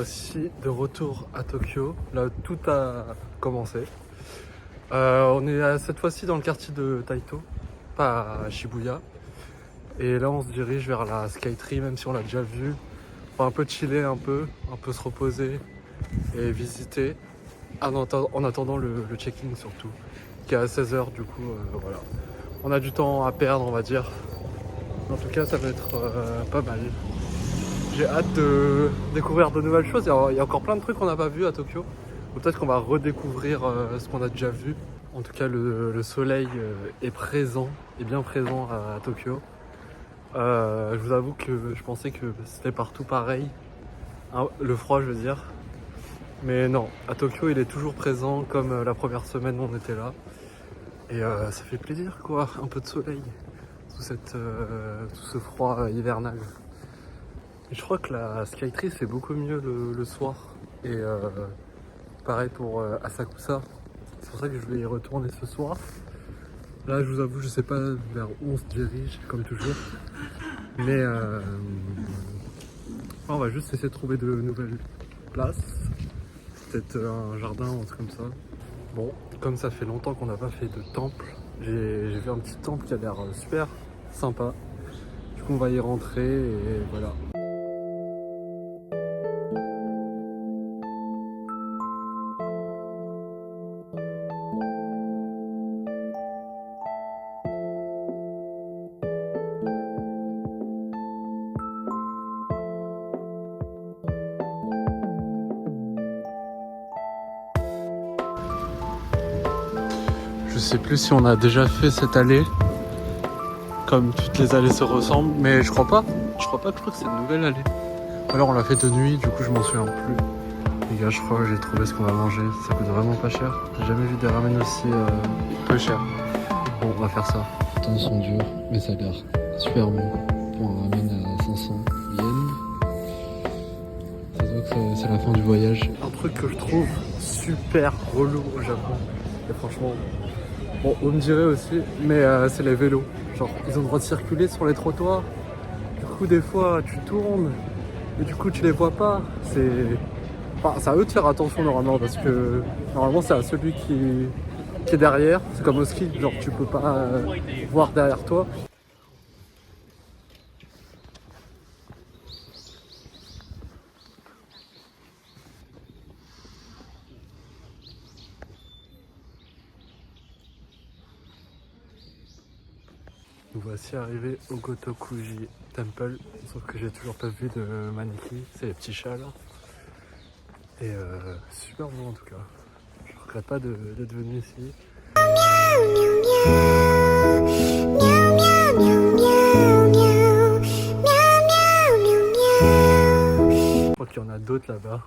voici de retour à Tokyo, là où tout a commencé. On est cette fois-ci dans le quartier de Taito, pas à Shibuya. Et là on se dirige vers la Skytree, même si on l'a déjà vu. On va un peu chiller, un peu se reposer et visiter en attendant le check-in surtout, qui est à 16h du coup, voilà. On a du temps à perdre on va dire. En tout cas ça va être pas mal. J'ai hâte de découvrir de nouvelles choses. Il y a encore plein de trucs qu'on n'a pas vu à Tokyo. Ou peut-être qu'on va redécouvrir ce qu'on a déjà vu. En tout cas, le soleil est présent, est bien présent à Tokyo. Je vous avoue que je pensais que c'était partout pareil. Hein, le froid, je veux dire. Mais non, à Tokyo, il est toujours présent comme la première semaine où on était là. Et ça fait plaisir, quoi. Un peu de soleil sous tout ce froid hivernal. Et je crois que la Skytree c'est beaucoup mieux le soir. Et pareil pour Asakusa. C'est pour ça que je vais y retourner ce soir. Là je vous avoue je sais pas vers où on se dirige comme toujours. Mais on va juste essayer de trouver de nouvelles places. Peut-être un jardin ou un truc comme ça. Bon, comme ça fait longtemps qu'on n'a pas fait de temple, j'ai vu un petit temple qui a l'air super sympa. Du coup on va y rentrer et voilà. Je sais plus si on a déjà fait cette allée, comme toutes les allées se ressemblent, mais je crois pas. Je crois que c'est une nouvelle allée. Alors on l'a fait de nuit, du coup je m'en souviens plus. Les gars, je crois que j'ai trouvé ce qu'on va manger. Ça coûte vraiment pas cher. J'ai jamais vu des ramen aussi peu cher. Bon, on va faire ça. Les temps sont durs, mais ça a l'air super bon. Pour un ramen à 500 yens. Ça se voit que c'est la fin du voyage. Un truc que je trouve super relou au Japon. Et franchement, bon, vous me direz aussi, mais c'est les vélos. Genre, ils ont le droit de circuler sur les trottoirs. Du coup, des fois, tu tournes et du coup, tu les vois pas. Enfin, c'est à eux de faire attention normalement parce que normalement, c'est à celui qui est derrière. C'est comme au ski, genre, tu peux pas voir derrière toi. Nous voici arrivés au Gotokuji Temple, sauf que j'ai toujours pas vu de mannequin, c'est les petits chats là. Et super beau en tout cas. Je regrette pas d'être venu ici. Je crois qu'il y en a d'autres là-bas.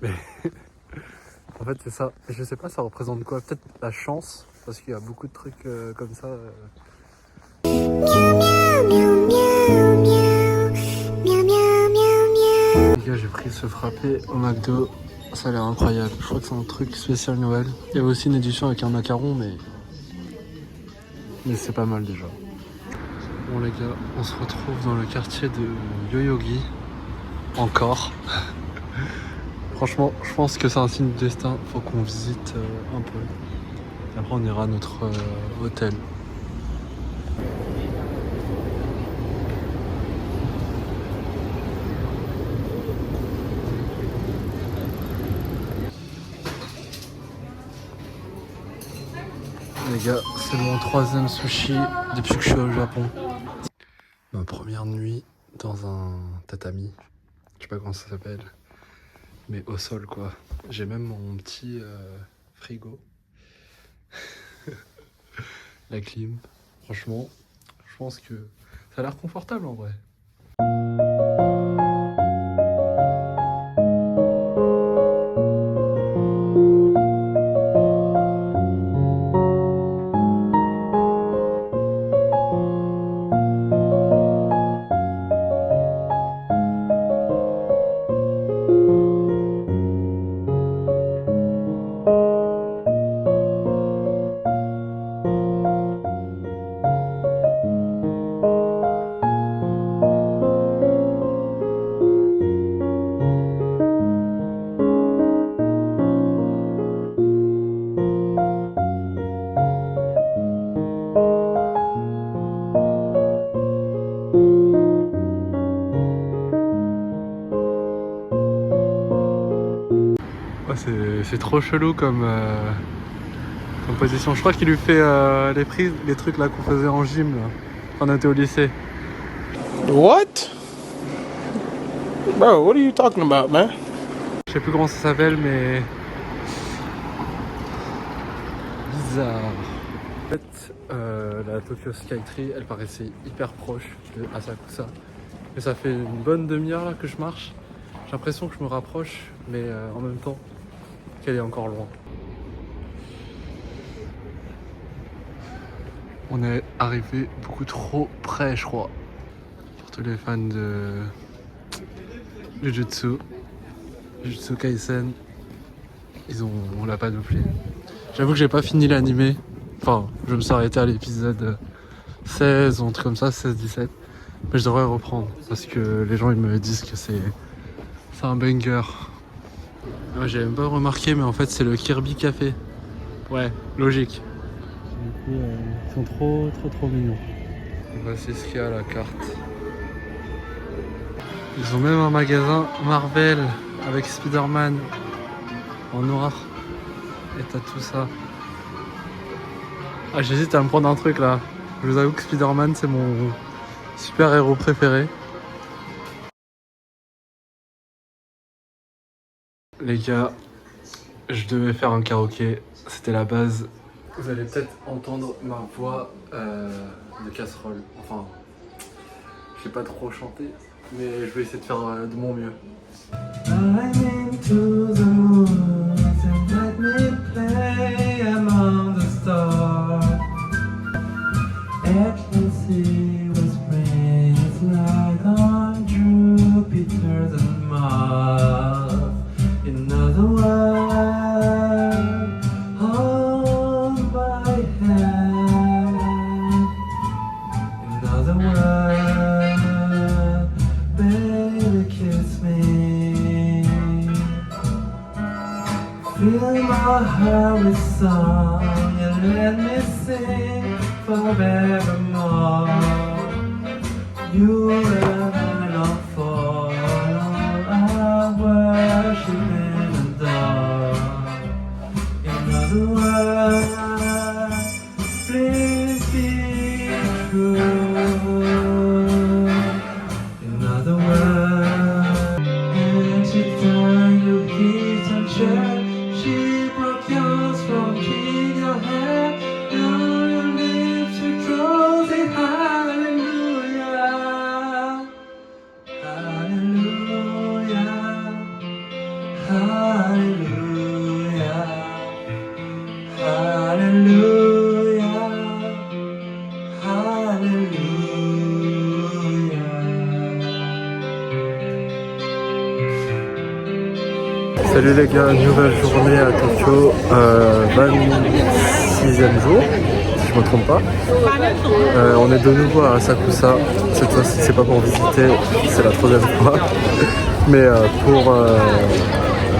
Mais en fait c'est ça. Je sais pas ça représente quoi. Peut-être la chance, parce qu'il y a beaucoup de trucs comme ça. Les gars, j'ai pris ce frappé au McDo. Ça a l'air incroyable. Je crois que c'est un truc spécial Noël. Il y avait aussi une édition avec un macaron, mais c'est pas mal déjà. Bon les gars, on se retrouve dans le quartier de Yoyogi. Encore. Franchement, je pense que c'est un signe du destin. Faut qu'on visite un peu. Et après, on ira à notre hôtel. Les gars, c'est mon 3e sushi depuis que je suis au Japon. Ma première nuit dans un tatami. Je sais pas comment ça s'appelle. Mais au sol quoi. J'ai même mon petit frigo. La clim. Franchement, je pense que ça a l'air confortable en vrai. Oh, c'est trop chelou comme position. Je crois qu'il lui fait les prises, les trucs là qu'on faisait en gym là, quand on était au lycée. What? Bro, what are you talking about, man? Je sais plus comment ça s'appelle, mais bizarre. En fait, la Tokyo Skytree, elle paraissait hyper proche de Asakusa. Mais ça fait une bonne demi-heure là que je marche. J'ai l'impression que je me rapproche, mais en même temps qu'elle est encore loin. On est arrivé beaucoup trop près, je crois. Pour tous les fans de Jujutsu Kaisen, on l'a pas doublé. J'avoue que j'ai pas fini l'animé. Enfin, je me suis arrêté à l'épisode 16 ou un truc comme ça, 16-17. Mais je devrais reprendre parce que les gens ils me disent que c'est un banger. Moi j'ai même pas remarqué, mais en fait c'est le Kirby Café. Ouais, logique. Du coup, ils sont trop mignons. Voici ce qu'il y a à la carte. Ils ont même un magasin Marvel avec Spider-Man en noir. Et t'as tout ça. Ah, j'hésite à me prendre un truc là. Je vous avoue que Spider-Man c'est mon super héros préféré. Les gars, je devais faire un karaoké, c'était la base. Vous allez peut-être entendre ma voix de casserole. Enfin, je sais pas trop chanter, mais je vais essayer de faire de mon mieux. I'm into the woods and let me play among the stars. Ecstasy whispering its light on Jupiter and Mars. In other words, hold my hand. In other words, baby, kiss me. Fill my heart with song and let me sing forevermore. You and I long for, I worship and adore. In other words, please be true. In other words, and she turned your keys and chair. She broke yours from keeping your hair. Now your lips are closing. Hallelujah, hallelujah, hallelujah, hallelujah, hallelujah. Salut les gars, nouvelle journée à Tokyo, 26e jour, si je me trompe pas. On est de nouveau à Asakusa, cette fois-ci c'est pas pour visiter, c'est la troisième fois, mais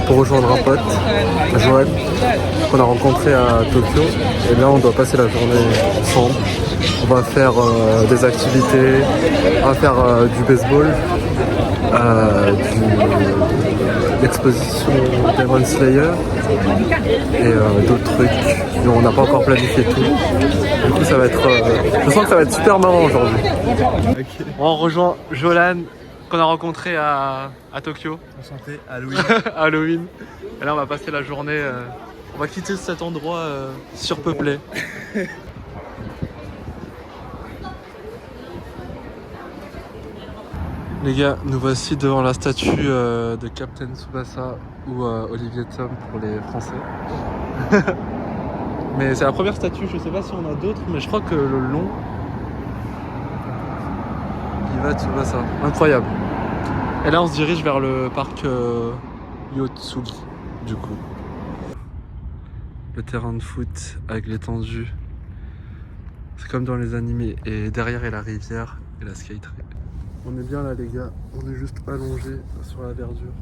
pour rejoindre un pote, Joël, qu'on a rencontré à Tokyo, et là on doit passer la journée ensemble. On va faire des activités, on va faire du baseball, l'exposition Demon Slayer et d'autres trucs. Mais on n'a pas encore planifié tout. Du coup ça va être. Je sens que ça va être super marrant aujourd'hui. Okay. On rejoint Jolan qu'on a rencontré à Tokyo. Enchanté, Halloween. Halloween. Et là on va passer la journée. On va quitter cet endroit surpeuplé. Les gars, nous voici devant la statue de Captain Tsubasa ou Olivier Tom pour les Français. Mais c'est la première statue, je sais pas si on a d'autres, mais je crois que le long, il va Tsubasa. Incroyable. Et là on se dirige vers le parc Yotsugi, du coup. Le terrain de foot avec l'étendue. C'est comme dans les animés. Et derrière il y a la rivière et la Skytree. On est bien là les gars, on est juste allongé sur la verdure,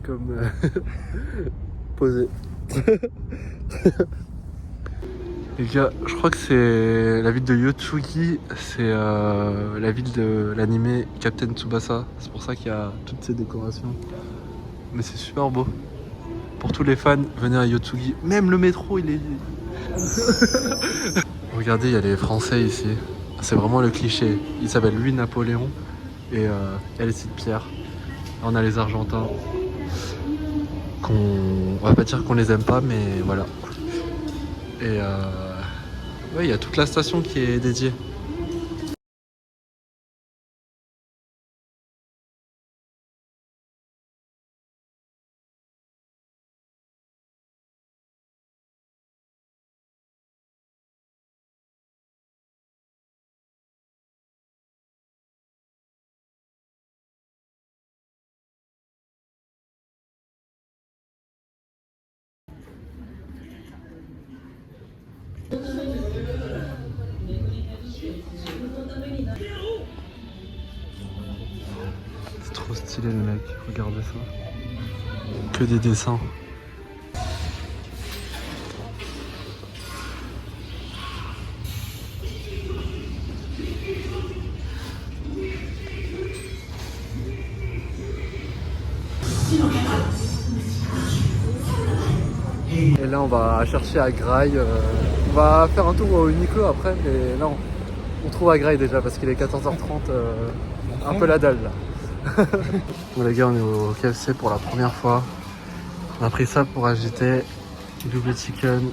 comme posé. Les gars, je crois que c'est la ville de Yotsugi, c'est la ville de l'animé Captain Tsubasa, c'est pour ça qu'il y a toutes ces décorations. Mais c'est super beau. Pour tous les fans, venez à Yotsugi. Même le métro, il est... Regardez, il y a les Français ici. C'est vraiment le cliché. Il s'appelle Louis Napoléon. Et il y a les sites Pierre. On a les Argentins. On va pas dire qu'on les aime pas, mais voilà. Et ouais, il y a toute la station qui est dédiée. C'est trop stylé les mecs, regardez ça. Que des dessins. Et là on va chercher à Grail. On va faire un tour au Uniqlo après, mais là on trouve à Grail déjà parce qu'il est 14h30. Un peu la dalle là. Bon les gars, on est au KFC pour la première fois. On a pris ça pour agiter. Double chicken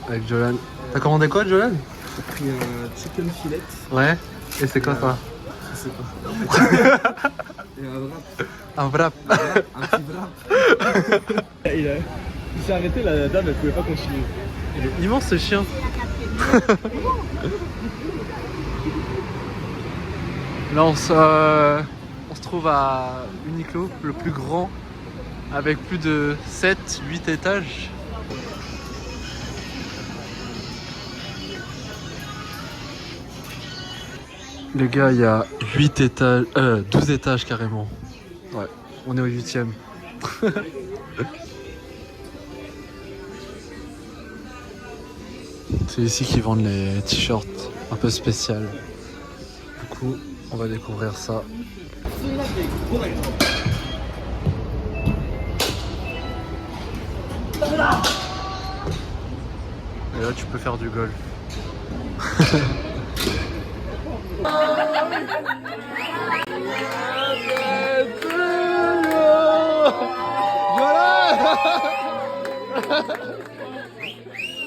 avec Jolan. T'as commandé quoi Jolan? J'ai pris un chicken fillet. Ouais. Et c'est quoi ça? Je sais pas. Et un wrap. Un wrap. Un petit wrap. Il s'est arrêté, la dame elle pouvait pas continuer. Il est immense ce chien. Là on se trouve à Uniqlo, le plus grand, avec plus de 7-8 étages. Les gars, il y a 8 étages, 12 étages carrément. Ouais, on est au 8e. C'est ici qu'ils vendent les t-shirts un peu spéciaux. Du coup, on va découvrir ça. Et là, tu peux faire du golf.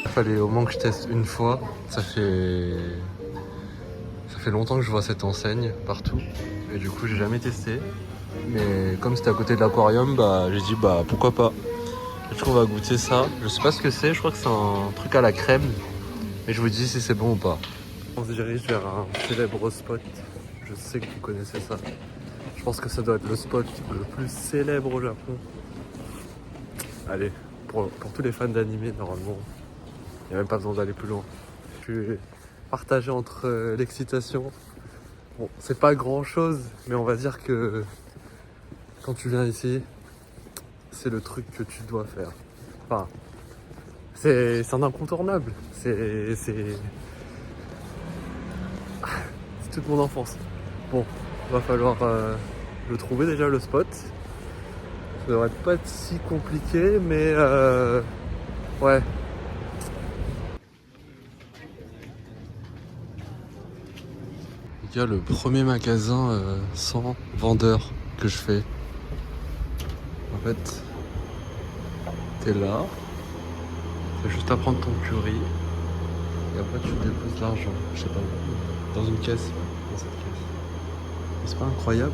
Il fallait au moins que je teste une fois. Ça fait longtemps que je vois cette enseigne partout. Et du coup, j'ai jamais testé. Mais comme c'était à côté de l'aquarium, bah, j'ai dit bah pourquoi pas. Du coup, on va goûter ça. Je sais pas ce que c'est. Je crois que c'est un truc à la crème. Mais je vous dis si c'est bon ou pas. On se dirige vers un célèbre spot. Je sais que vous connaissez ça. Je pense que ça doit être le spot le plus célèbre au Japon. Allez, pour tous les fans d'anime, normalement, il n'y a même pas besoin d'aller plus loin. Je suis partagé entre l'excitation. Bon, c'est pas grand chose, mais on va dire que quand tu viens ici, c'est le truc que tu dois faire. Enfin, c'est un incontournable. C'est toute mon enfance. Bon, va falloir le trouver déjà, le spot. Ça devrait pas être si compliqué, mais ouais. Il y a le premier magasin sans vendeur que je fais. En fait, t'es là, c'est juste à prendre ton curry et après tu déposes l'argent, je sais pas, dans une caisse, dans cette caisse. C'est pas incroyable?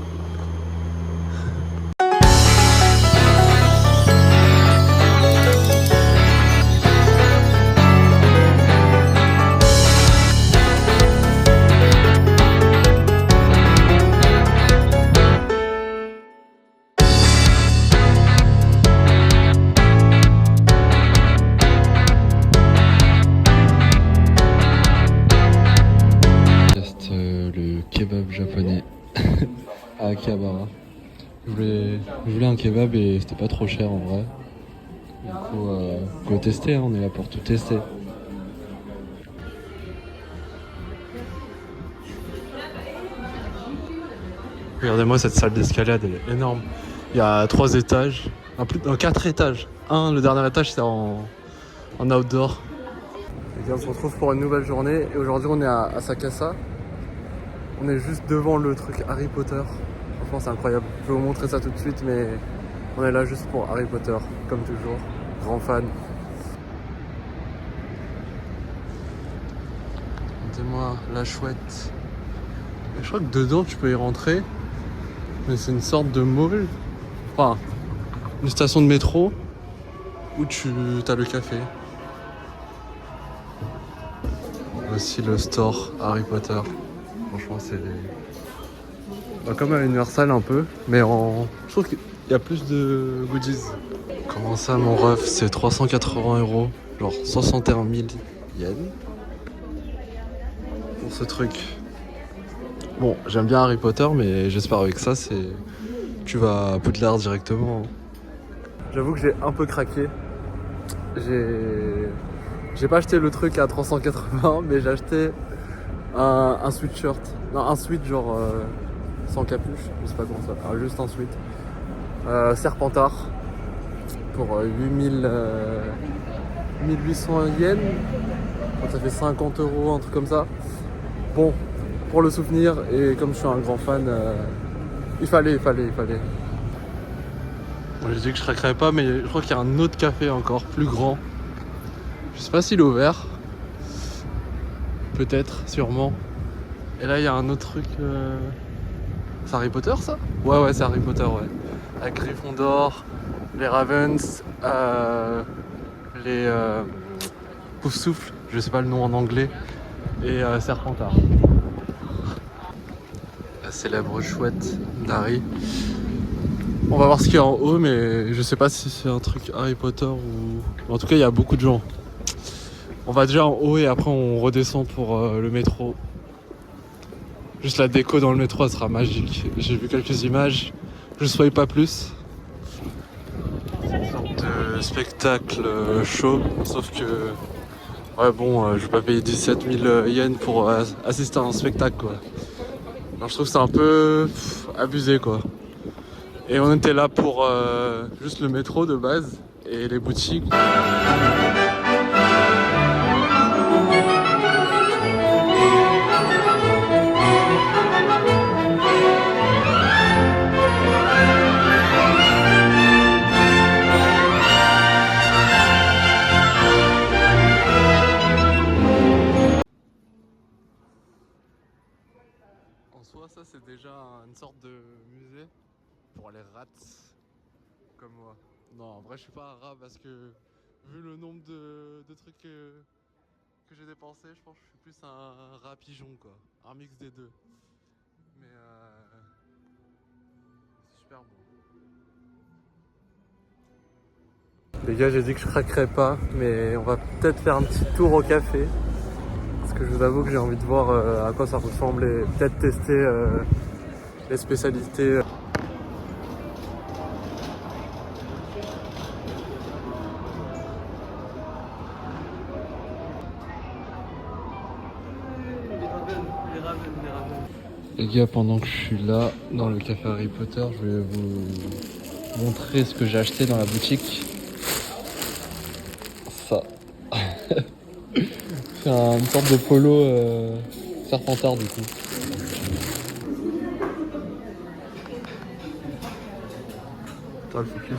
Kebab japonais à Akihabara. Je voulais un kebab et c'était pas trop cher en vrai. Du coup, faut tester, hein, on est là pour tout tester. Regardez-moi cette salle d'escalade, elle est énorme. Il y a 3 étages en 4 étages. Le dernier étage c'est en outdoor. Et bien, on se retrouve pour une nouvelle journée et aujourd'hui on est à Sakasa. On est juste devant le truc Harry Potter. Franchement c'est incroyable. Je vais vous montrer ça tout de suite mais on est là juste pour Harry Potter, comme toujours. Grand fan. Regardez-moi la chouette. Et je crois que dedans tu peux y rentrer. Mais c'est une sorte de mall. Enfin, une station de métro où tu as le café. Aussi le store Harry Potter. Franchement c'est comme à Universal un peu. Mais je trouve qu'il y a plus de goodies. Comment ça mon ref, c'est 380 €. Genre 61 000 yens. Pour ce truc. Bon, j'aime bien Harry Potter, mais j'espère avec ça, tu vas à Poudlard directement. J'avoue que j'ai un peu craqué. J'ai pas acheté le truc à 380, mais j'ai acheté un sweatshirt. Non, un sweat genre sans capuche, je sais pas comment ça s'appelle, juste un sweat. Serpentard pour 1800 yens. Donc ça fait 50 €, un truc comme ça. Bon, pour le souvenir, et comme je suis un grand fan, il fallait. Bon, j'ai dit que je craquerais pas, mais je crois qu'il y a un autre café encore plus grand. Je sais pas s'il est ouvert. Peut-être, sûrement. Et là, il y a un autre truc. C'est Harry Potter, ça? Ouais, c'est Harry Potter, ouais. Avec Gryffondor, les Ravens, les Poufsouffle, je sais pas le nom en anglais, et Serpentard. La célèbre chouette d'Harry. On va voir ce qu'il y a en haut, mais je sais pas si c'est un truc Harry Potter ou... En tout cas, il y a beaucoup de gens. On va déjà en haut et après on redescend pour le métro. Juste la déco dans le métro, elle sera magique. J'ai vu quelques images, je ne sois pas plus. Une sorte de spectacle show, sauf que... Ouais bon, je vais pas payer 17 000 yens pour assister à un spectacle quoi. Alors, je trouve que c'est un peu abusé quoi. Et on était là pour juste le métro de base et les boutiques. En soi, ça c'est déjà une sorte de musée pour les rats comme moi. Non, en vrai, je suis pas un rat parce que vu le nombre de trucs que j'ai dépensé, je pense que je suis plus un rat pigeon quoi. Un mix des deux. Mais c'est super bon. Les gars, j'ai dit que je craquerais pas, mais on va peut-être faire un petit tour au café. Parce que je vous avoue que j'ai envie de voir à quoi ça ressemble et peut-être tester les spécialités. Les gars, pendant que je suis là dans le café Harry Potter, je vais vous montrer ce que j'ai acheté dans la boutique. Ça. C'est une sorte de polo Serpentard du coup. Attends le focus.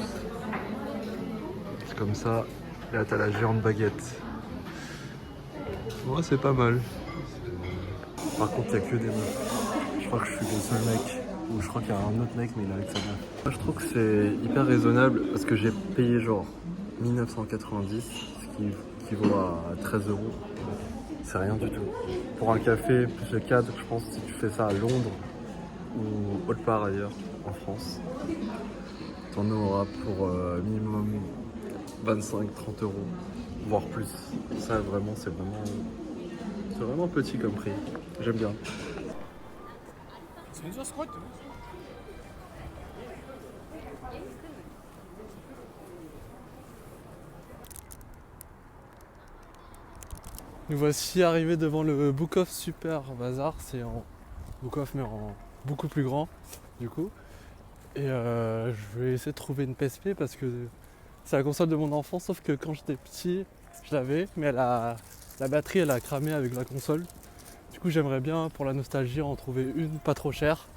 C'est comme ça. Et là t'as la géante baguette. Ouais, c'est pas mal. Par contre, il n'y a que des meufs. Je crois que je suis le seul mec. Ou je crois qu'il y a un autre mec, mais il est avec sa meuf. Moi, je trouve que c'est hyper raisonnable parce que j'ai payé genre 1990, ce qui équivaut à 13 €. C'est rien du tout. Pour un café, plus le cadre, je pense que si tu fais ça à Londres ou autre part ailleurs en France, t'en auras pour minimum 25-30 €, voire plus. Ça, vraiment, c'est vraiment petit comme prix. J'aime bien. Nous voici arrivés devant le Book of Super Bazar. C'est en Book of mais en beaucoup plus grand du coup. Et je vais essayer de trouver une PSP parce que c'est la console de mon enfance, sauf que quand j'étais petit, je l'avais, mais la batterie elle a cramé avec la console. Du coup j'aimerais bien pour la nostalgie en trouver une pas trop chère.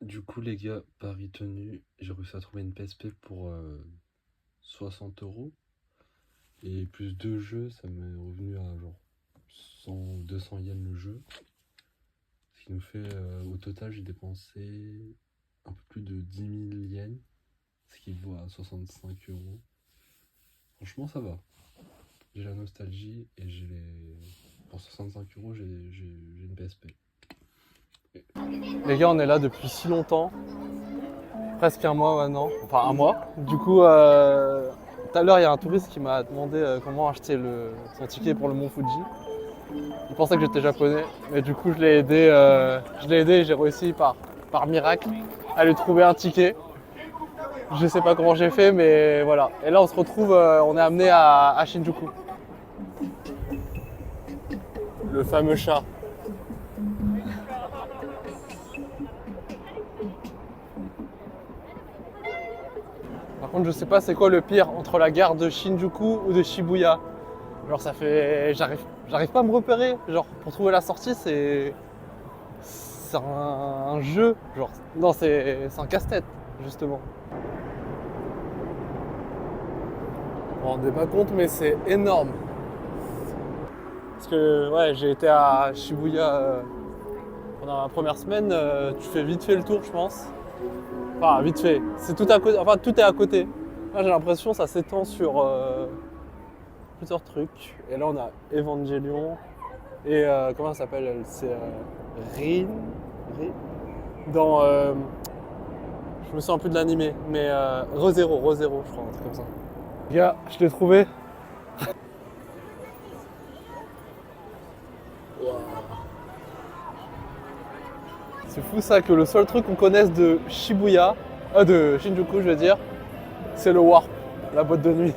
Du coup les gars, pari tenu, j'ai réussi à trouver une PSP pour 60 euros. Et plus 2 jeux, ça m'est revenu à genre 100 ou 200 yens le jeu. Ce qui nous fait au total j'ai dépensé un peu plus de 10 000 yens, ce qui vaut à 65 euros. Franchement ça va. J'ai la nostalgie et j'ai les... Pour 65 euros j'ai une PSP. Les gars, on est là depuis si longtemps, presque un mois maintenant, enfin un mois. Du coup, tout à l'heure, il y a un touriste qui m'a demandé comment acheter son ticket pour le Mont Fuji. Il pensait que j'étais japonais, mais du coup, je l'ai aidé et j'ai réussi par miracle à lui trouver un ticket. Je sais pas comment j'ai fait, mais voilà. Et là, on se retrouve, on est amené à Shinjuku. Le fameux chat. Par contre, je sais pas c'est quoi le pire entre la gare de Shinjuku ou de Shibuya. Genre ça fait... J'arrive pas à me repérer. Genre pour trouver la sortie c'est un jeu. Genre non c'est un casse-tête justement. On ne rendez pas compte mais c'est énorme. Parce que ouais j'ai été à Shibuya pendant la première semaine. Tu fais vite fait le tour je pense. Enfin, vite fait, c'est tout à côté, enfin tout est à côté. Là j'ai l'impression que ça s'étend sur plusieurs trucs. Et là on a Evangelion et comment ça s'appelle elle? C'est Rin dans je me souviens plus de l'animé, mais ReZero, je crois, un truc comme ça. Gars, je l'ai trouvé. C'est fou ça que le seul truc qu'on connaisse de Shibuya, de Shinjuku je veux dire, c'est le Warp, la boîte de nuit.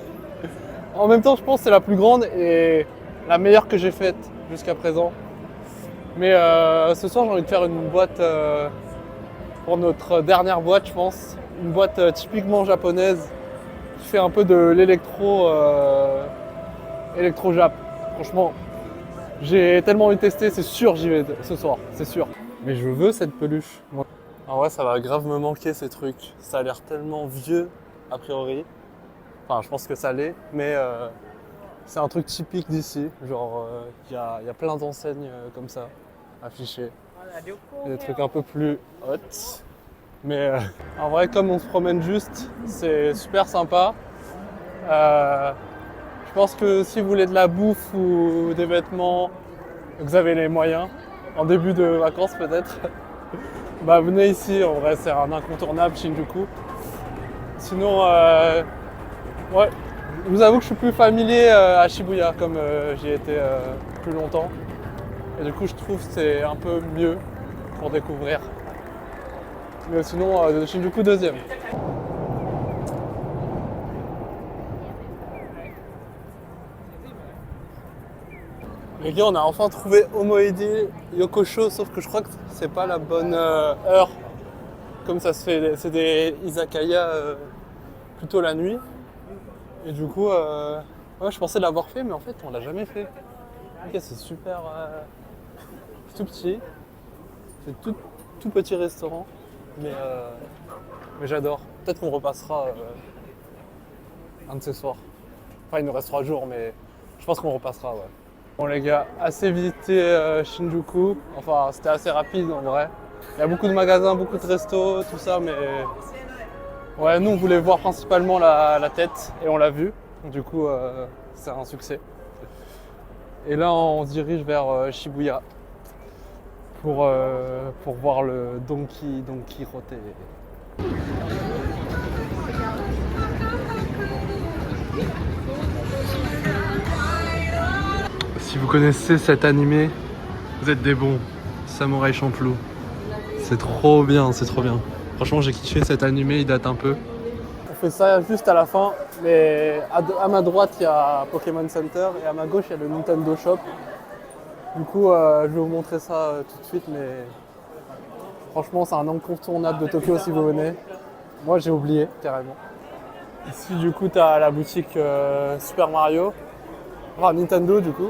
En même temps je pense que c'est la plus grande et la meilleure que j'ai faite jusqu'à présent. Mais ce soir j'ai envie de faire une boîte pour notre dernière boîte je pense. Une boîte typiquement japonaise qui fait un peu de l'électro-jap. Franchement, j'ai tellement envie de tester, c'est sûr j'y vais ce soir, c'est sûr. Mais je veux cette peluche. En vrai, ça va grave me manquer ces trucs. Ça a l'air tellement vieux, a priori. Enfin, je pense que ça l'est, mais c'est un truc typique d'ici. Genre, il y a plein d'enseignes comme ça, affichées. Il y a des trucs un peu plus hot. Mais en vrai, comme on se promène juste, c'est super sympa. Je pense que si vous voulez de la bouffe ou des vêtements, vous avez les moyens. En début de vacances peut-être, bah venez ici, en vrai c'est un incontournable Shinjuku. Sinon, ouais, je vous avoue que je suis plus familier à Shibuya comme j'y ai été plus longtemps. Et du coup je trouve que c'est un peu mieux pour découvrir. Mais sinon, Shinjuku deuxième. Les gars, on a enfin trouvé Omoidi Yokosho, sauf que je crois que c'est pas la bonne heure. Comme ça se fait, c'est des izakaya plutôt la nuit. Et du coup, ouais, je pensais l'avoir fait, mais en fait, on l'a jamais fait. Ok, c'est super tout petit. C'est tout petit restaurant, mais j'adore. Peut-être qu'on repassera un de ces soirs. Enfin, il nous reste 3 jours, mais je pense qu'on repassera, ouais. Bon les gars, assez visité Shinjuku, enfin c'était assez rapide en vrai. Il y a beaucoup de magasins, beaucoup de restos, tout ça, mais ouais, nous on voulait voir principalement la tête et on l'a vu, du coup c'est un succès. Et là on se dirige vers Shibuya pour voir le Don Quirote. Si vous connaissez cet animé, vous êtes des bons. Samouraï Champloo. C'est trop bien, c'est trop bien. Franchement, j'ai kiffé cet animé, il date un peu. On fait ça juste à la fin, mais à ma droite, il y a Pokémon Center et à ma gauche, il y a le Nintendo Shop. Du coup, je vais vous montrer ça tout de suite, mais franchement, c'est un incontournable de Tokyo si vous venez. Moi j'ai oublié carrément. Ici du coup t'as la boutique Super Mario, enfin Nintendo du coup,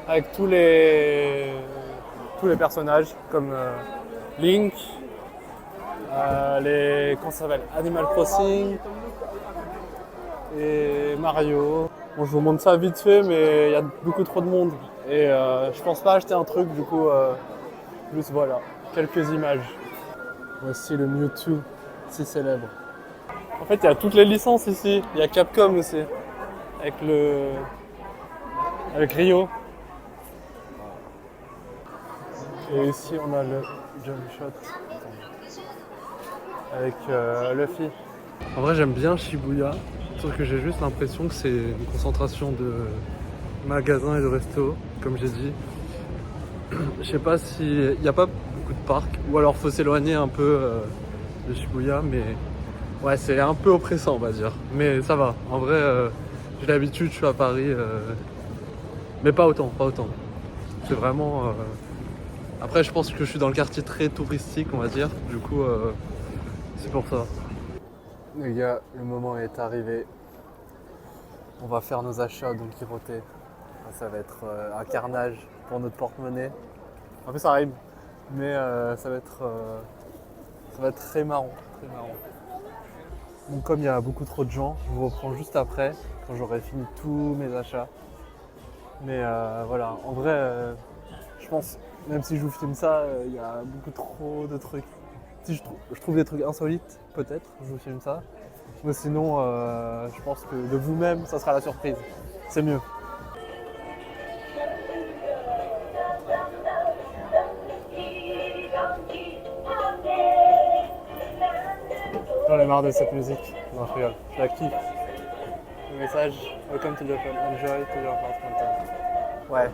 avec tous les personnages comme Link, comment ça s'appelle, Animal Crossing et Mario. Bon, je vous montre ça vite fait, mais il y a beaucoup trop de monde et je pense pas acheter un truc du coup. Juste voilà, quelques images. Voici le Mewtwo, si célèbre. En fait, il y a toutes les licences ici. Il y a Capcom aussi, avec Rio. Et ici, on a le Jump Shot avec Luffy. En vrai, j'aime bien Shibuya, sauf que j'ai juste l'impression que c'est une concentration de magasins et de restos, comme j'ai dit. Je sais pas s'il n'y a pas beaucoup de parcs, ou alors faut s'éloigner un peu de Shibuya, mais ouais, c'est un peu oppressant, on va dire. Mais ça va, en vrai, j'ai l'habitude, je suis à Paris, mais pas autant. C'est vraiment... Après, je pense que je suis dans le quartier très touristique, on va dire, du coup, c'est pour ça. Les gars, le moment est arrivé. On va faire nos achats Don Quirote. Ça va être un carnage pour notre porte-monnaie. En plus ça rime, mais ça va être très marrant, Donc comme il y a beaucoup trop de gens, je vous reprends juste après, quand j'aurai fini tous mes achats. Mais voilà, en vrai, je pense, même si je vous filme ça, il y a beaucoup trop de trucs. Si je trouve des trucs insolites, peut-être, je vous filme ça. Mais sinon, je pense que de vous-même, ça sera la surprise. C'est mieux. J'en ai marre de cette musique. Non, je rigole. Je la kiffe. Le message, welcome to Japan, enjoy to your heart content. Ouais.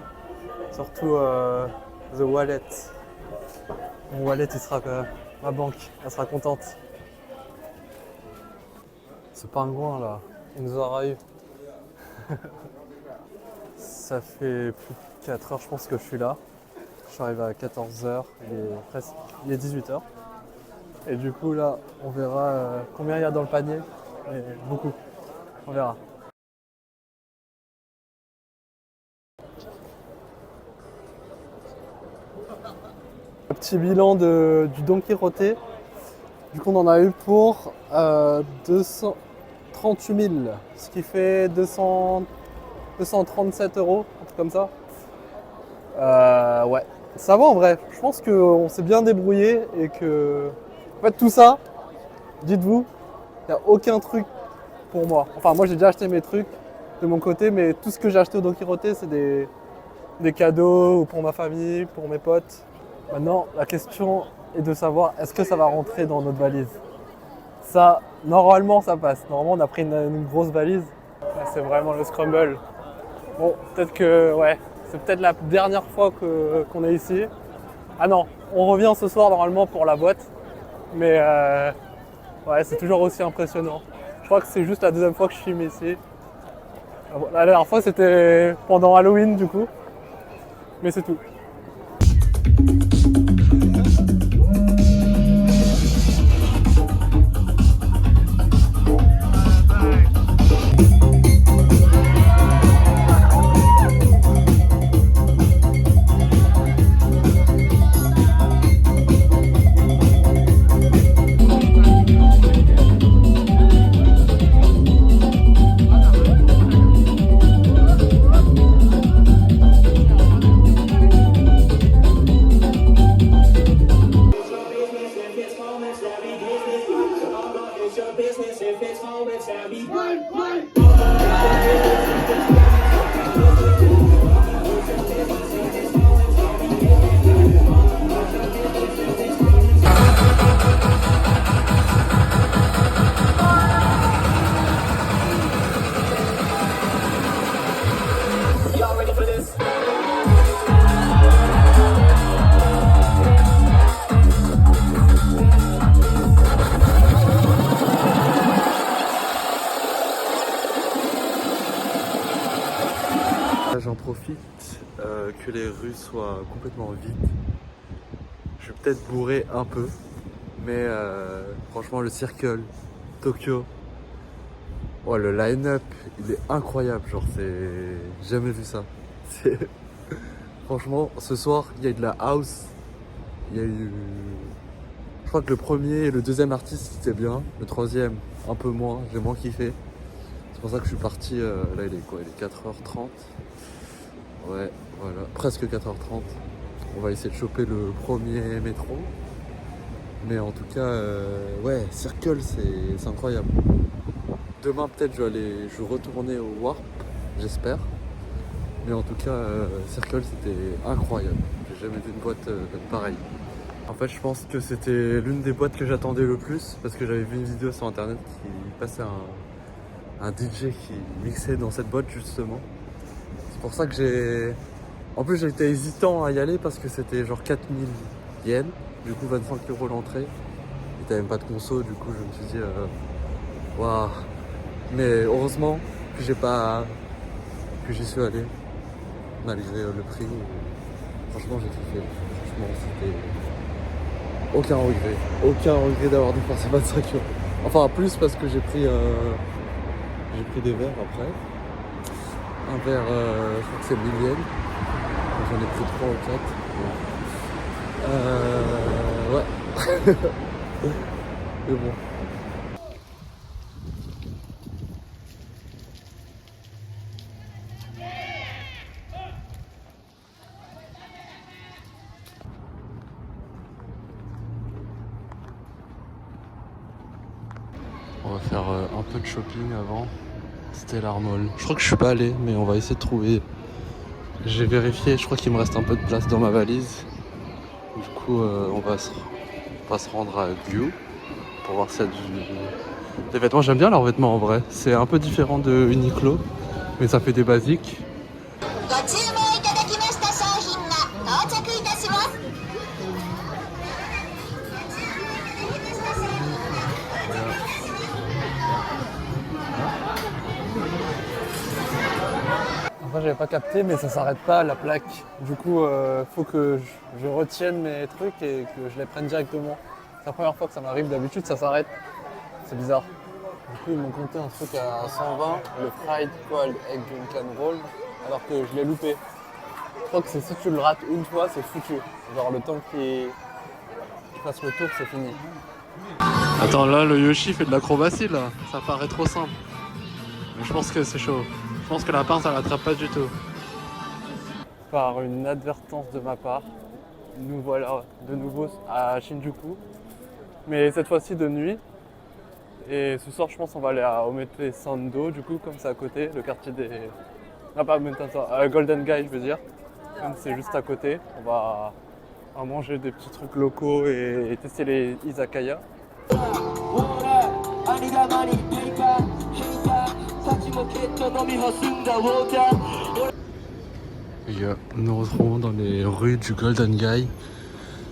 Surtout the wallet. Mon wallet, il sera ma banque, elle sera contente. Ce pingouin là, il nous arrive. Ça fait plus de 4 heures, je pense que je suis là. Je suis arrivé à 14h, il est 18h. Et du coup là, on verra combien il y a dans le panier. Mais beaucoup. On verra. Un petit bilan du Don Quirote. Du coup, on en a eu pour 238 000, ce qui fait 237 €, un truc comme ça. Ouais, ça va en vrai. Je pense qu'on s'est bien débrouillé et que, en fait, tout ça, dites-vous, il n'y a aucun truc pour moi. Enfin, moi, j'ai déjà acheté mes trucs de mon côté, mais tout ce que j'ai acheté au Don Quirote, c'est des cadeaux ou pour ma famille, pour mes potes. Maintenant, la question est de savoir est-ce que ça va rentrer dans notre valise. Ça, normalement, ça passe. Normalement, on a pris une grosse valise. Là, c'est vraiment le scramble. Bon, peut-être que, ouais, c'est peut-être la dernière fois qu'on est ici. Ah non, on revient ce soir normalement pour la boîte. Mais ouais, c'est toujours aussi impressionnant. Je crois que c'est juste la deuxième fois que je filme ici. La dernière fois, c'était pendant Halloween, du coup. Mais c'est tout. J'en profite que les rues soient complètement vides. Je vais peut-être bourrer un peu, Mais franchement, le Circle, Tokyo, oh, le line-up, il est incroyable. Genre, c'est jamais vu ça. Franchement, ce soir, il y a eu de la house. Il y a eu. Je crois que le premier et le deuxième artiste c'était bien. Le troisième, un peu moins. J'ai moins kiffé. C'est pour ça que je suis parti. Là, il est quoi? Il est 4h30. Ouais, voilà. Presque 4h30. On va essayer de choper le premier métro. Mais en tout cas, ouais, Circle, c'est incroyable. Demain, peut-être, je vais retourner au Warp, j'espère. Mais en tout cas, Circle, c'était incroyable. J'ai jamais vu une boîte pareille. En fait, je pense que c'était l'une des boîtes que j'attendais le plus parce que j'avais vu une vidéo sur internet qui passait un DJ qui mixait dans cette boîte justement. C'est pour ça que j'ai... En plus, j'étais hésitant à y aller parce que c'était genre 4000 yens, du coup 25 € l'entrée. Et t'avais même pas de conso, du coup je me suis dit, waouh. Mais heureusement que j'y suis allé, malgré le prix. Franchement, j'ai kiffé. Franchement, c'était aucun regret d'avoir dépensé 25 €. Enfin, plus parce que j'ai pris des verres après. Un verre, je crois que c'est 1000 yens. J'en ai pris 3 ou 4. Ouais. Mais bon. On va faire un peu de shopping avant. Stellar Mall. Je crois que je suis pas allé, mais on va essayer de trouver. J'ai vérifié, je crois qu'il me reste un peu de place dans ma valise. Du coup, on va se rendre à Gu pour voir s'il y a des vêtements. J'aime bien leurs vêtements en vrai. C'est un peu différent de Uniqlo, mais ça fait des basiques. Enfin, j'avais pas capté, mais ça s'arrête pas à la plaque. Du coup, faut que je retienne mes trucs et que je les prenne directement. C'est la première fois que ça m'arrive. D'habitude, ça s'arrête. C'est bizarre. Du coup, ils m'ont compté un truc à 120, le fried cold egg drink and roll, alors que je l'ai loupé. Je crois que si tu le rates une fois, c'est foutu. Genre le temps qu'il fasse le tour, c'est fini. Attends, là, le Yoshi fait de l'acrobatie, là. Ça paraît trop simple. Mais je pense que c'est chaud. Je pense que la pince, elle l'attrape pas du tout. Par une inadvertance de ma part, nous voilà de nouveau à Shinjuku. Mais cette fois-ci de nuit. Et ce soir, je pense qu'on va aller à Omete Sando, du coup, comme c'est à côté, le quartier des... Ah, pas Omete Sando, Golden Guy, je veux dire. Comme c'est juste à côté, on va manger des petits trucs locaux et tester les izakaya. Nous retrouvons dans les rues du Golden Guy.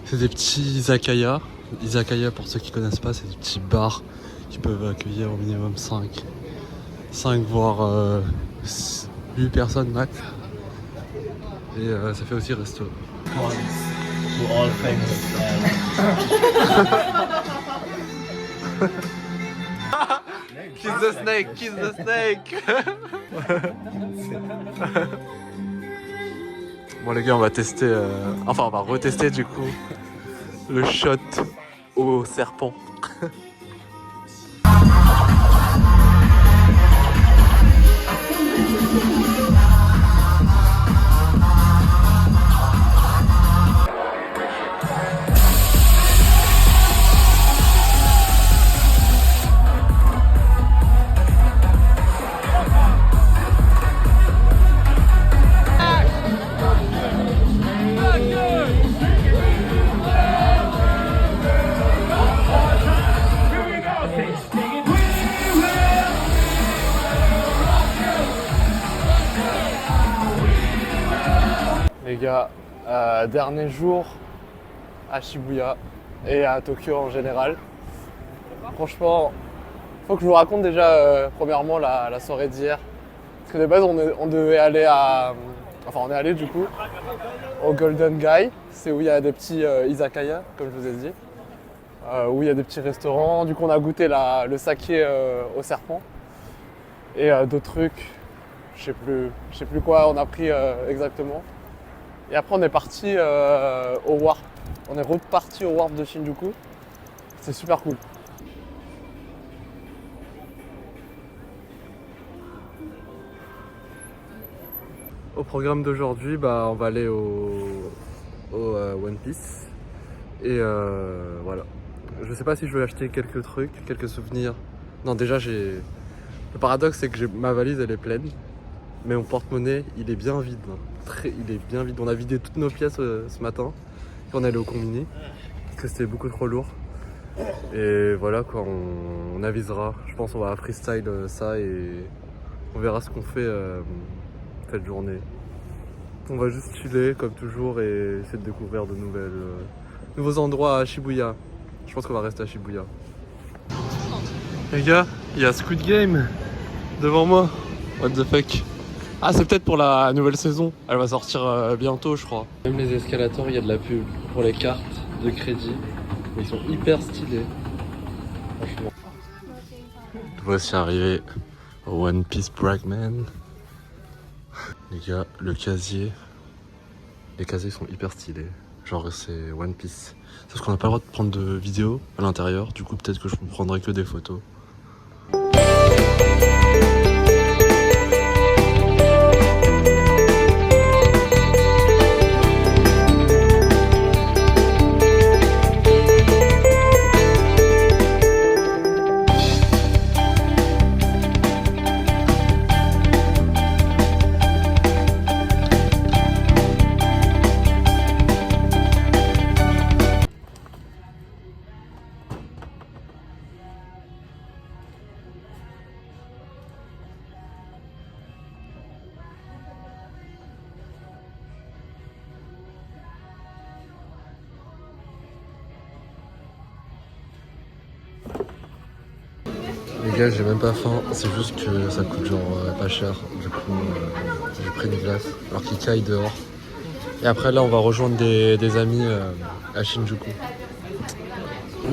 C'est des petits izakaya. Izakaya, pour ceux qui ne connaissent pas, c'est des petits bars qui peuvent accueillir au minimum 5 voire 8 personnes max. Et ça fait aussi resto. Kiss the snake, kiss the snake. Bon les gars, on va tester, enfin on va retester du coup le shot au serpent. Les gars, dernier jour à Shibuya et à Tokyo en général. Franchement, faut que je vous raconte déjà premièrement la soirée d'hier. Parce que de base on devait aller enfin on est allé du coup au Golden Guy, c'est où il y a des petits izakaya comme je vous ai dit. où il y a des petits restaurants. Du coup, on a goûté le saké au serpent et d'autres trucs. Je sais plus quoi on a pris exactement. Et après, on est parti au Warp. On est reparti au Warp de Shinjuku. C'est super cool. Au programme d'aujourd'hui, on va aller au One Piece. Et voilà. Je sais pas si je vais acheter quelques trucs, quelques souvenirs. Non, déjà, le paradoxe, c'est que ma valise, elle est pleine. Mais mon porte-monnaie, il est bien vide. Il est bien vide. On a vidé toutes nos pièces ce matin. Et on est allé au combini. Parce que c'était beaucoup trop lourd. Et voilà quoi, on avisera. Je pense qu'on va freestyle ça et on verra ce qu'on fait cette journée. On va juste chiller comme toujours et essayer de découvrir de nouveaux endroits à Shibuya. Je pense qu'on va rester à Shibuya. Les gars, il y a Squid Game devant moi. What the fuck? Ah, c'est peut-être pour la nouvelle saison. Elle va sortir bientôt, je crois. Même les escalators, il y a de la pub pour les cartes de crédit. Ils sont hyper stylés. Franchement. Voici arrivé au One Piece Bragman. Les gars, le casier. Les casiers sont hyper stylés. Genre c'est One Piece. Sauf qu'on n'a pas le droit de prendre de vidéos à l'intérieur. Du coup peut-être que je ne prendrai que des photos. Les gars, j'ai même pas faim, c'est juste que ça coûte genre pas cher. Du coup, j'ai pris une glace alors qu'il caille dehors. Et après, là, on va rejoindre des amis à Shinjuku.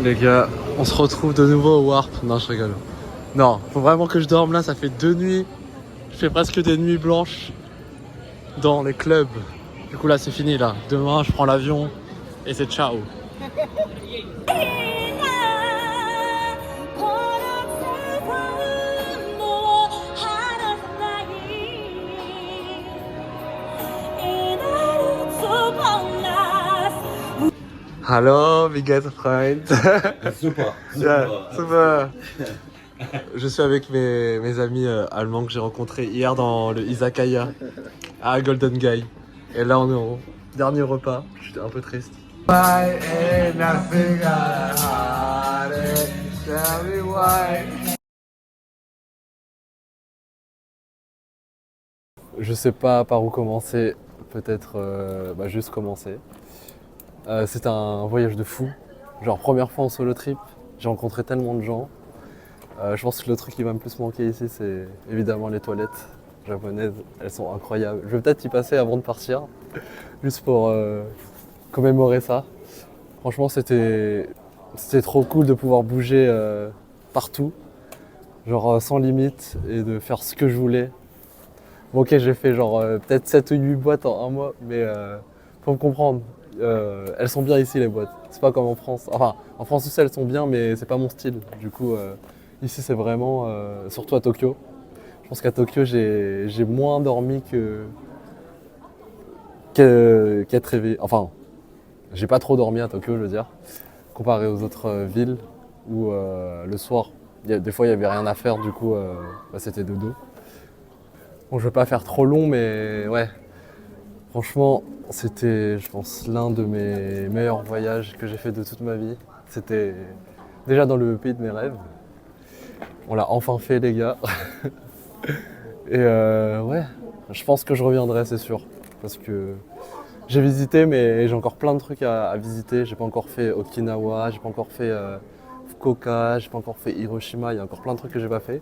Les gars, on se retrouve de nouveau au Warp. Non, je rigole. Non, faut vraiment que je dorme là, ça fait 2 nuits. Je fais presque des nuits blanches dans les clubs. Du coup, là, c'est fini là. Demain, je prends l'avion et c'est ciao. Hallo, wie geht's, Freund? Super, Ja, super. super. Je suis avec mes amis allemands que j'ai rencontrés hier dans le Izakaya à Golden Guy. Et là, on est au dernier repas. J'étais un peu triste. Je sais pas par où commencer. Peut-être juste commencer. C'était un voyage de fou. Genre première fois en solo trip. J'ai rencontré tellement de gens. Je pense que le truc qui va me plus manquer ici, c'est évidemment les toilettes japonaises. Elles sont incroyables. Je vais peut-être y passer avant de partir, juste pour commémorer ça. Franchement, c'était trop cool de pouvoir bouger partout, genre sans limite, et de faire ce que je voulais. Bon, ok, j'ai fait genre peut-être 7 ou 8 boîtes en un mois, mais faut me comprendre. Elles sont bien ici, les boîtes. C'est pas comme en France. Enfin, en France aussi, elles sont bien, mais c'est pas mon style. Du coup, ici, c'est vraiment, surtout à Tokyo. Je pense qu'à Tokyo, j'ai moins dormi qu'être réveillé. Enfin, j'ai pas trop dormi à Tokyo, je veux dire, comparé aux autres villes où le soir, des fois, il y avait rien à faire. Du coup, c'était dodo. Bon, je veux pas faire trop long, mais ouais. Franchement, c'était, je pense, l'un de mes meilleurs voyages que j'ai fait de toute ma vie. C'était déjà dans le pays de mes rêves. On l'a enfin fait, les gars. Et ouais, je pense que je reviendrai, c'est sûr. Parce que j'ai visité, mais j'ai encore plein de trucs à visiter. J'ai pas encore fait Okinawa, j'ai pas encore fait Fukuoka, j'ai pas encore fait Hiroshima. Il y a encore plein de trucs que j'ai pas fait.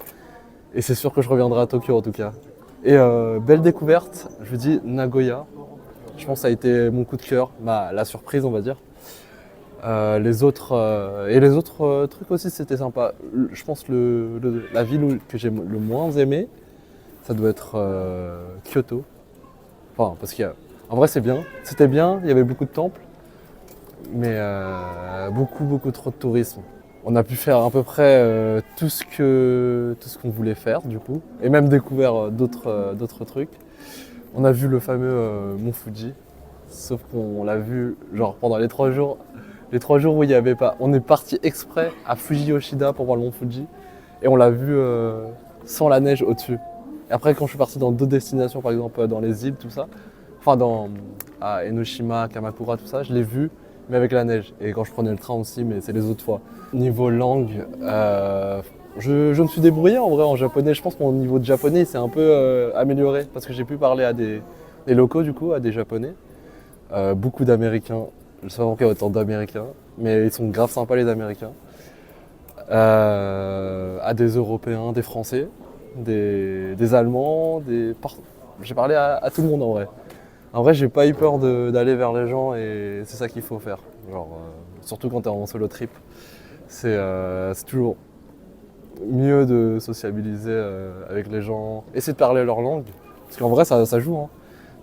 Et c'est sûr que je reviendrai à Tokyo, en tout cas. Et belle découverte, je vous dis Nagoya. Je pense que ça a été mon coup de cœur, la surprise on va dire. Les autres trucs aussi c'était sympa. Je pense la ville que j'ai le moins aimé, ça doit être Kyoto. Enfin, parce en vrai c'est bien, c'était bien, il y avait beaucoup de temples, mais beaucoup trop de tourisme. On a pu faire à peu près tout ce qu'on voulait faire du coup, et même découvert d'autres trucs. On a vu le fameux mont Fuji, sauf qu'on l'a vu genre pendant les 3 jours. Les 3 jours où il n'y avait pas. On est parti exprès à Fuji Yoshida pour voir le mont Fuji, et on l'a vu sans la neige au-dessus. Et après, quand je suis parti dans d'autres destinations, par exemple dans les îles, tout ça, enfin à Enoshima, Kamakura, tout ça, je l'ai vu, mais avec la neige. Et quand je prenais le train aussi, mais c'est les autres fois. Niveau langue, je me suis débrouillé en vrai en japonais. Je pense que mon niveau de japonais s'est un peu amélioré parce que j'ai pu parler à des locaux du coup, à des japonais. Beaucoup d'américains. Je sais pas pourquoi il y a autant d'américains, mais ils sont grave sympas les américains. À des européens, des français, des allemands, j'ai parlé à tout le monde en vrai. En vrai, j'ai pas eu peur d'aller vers les gens et c'est ça qu'il faut faire. Genre, surtout quand t'es en solo trip. C'est toujours mieux de sociabiliser avec les gens, essayer de parler leur langue, parce qu'en vrai ça joue. Hein.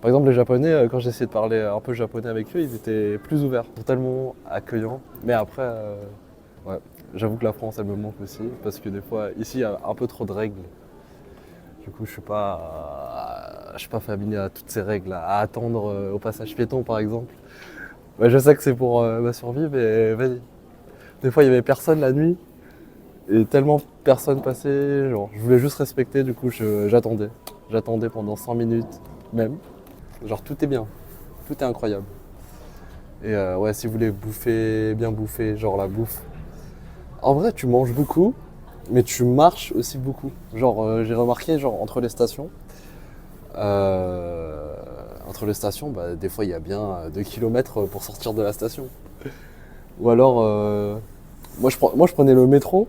Par exemple les Japonais, quand j'ai essayé de parler un peu japonais avec eux, ils étaient plus ouverts, totalement accueillants. Mais après, ouais, j'avoue que la France elle me manque aussi, parce que des fois ici il y a un peu trop de règles. Du coup je suis pas familier à toutes ces règles, à attendre au passage piéton par exemple. Ouais, je sais que c'est pour ma survie, mais vas-y. Des fois il y avait personne la nuit. Et tellement personne passait, genre je voulais juste respecter, du coup j'attendais. J'attendais pendant 100 minutes même. Genre tout est bien, tout est incroyable. Et ouais, si vous voulez bien bouffer, genre la bouffe. En vrai tu manges beaucoup, mais tu marches aussi beaucoup. Genre j'ai remarqué, genre entre les stations, bah, des fois il y a bien 2 kilomètres pour sortir de la station. Ou alors, moi je prenais le métro,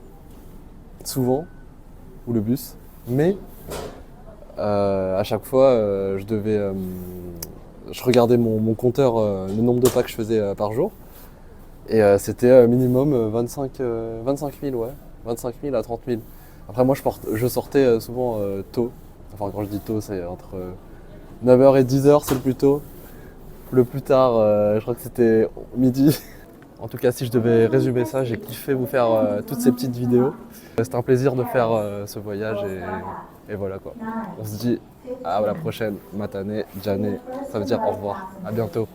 souvent, ou le bus, mais à chaque fois je regardais mon compteur, le nombre de pas que je faisais par jour, et c'était minimum 25 000, ouais, 25 000 à 30 000. Après moi je sortais souvent tôt, enfin quand je dis tôt c'est entre 9h et 10h c'est le plus tôt, le plus tard je crois que c'était midi. En tout cas, si je devais résumer ça, j'ai kiffé vous faire toutes ces petites vidéos. C'était un plaisir de faire ce voyage et voilà quoi. On se dit à la prochaine, matane, jane, ça veut dire au revoir, à bientôt.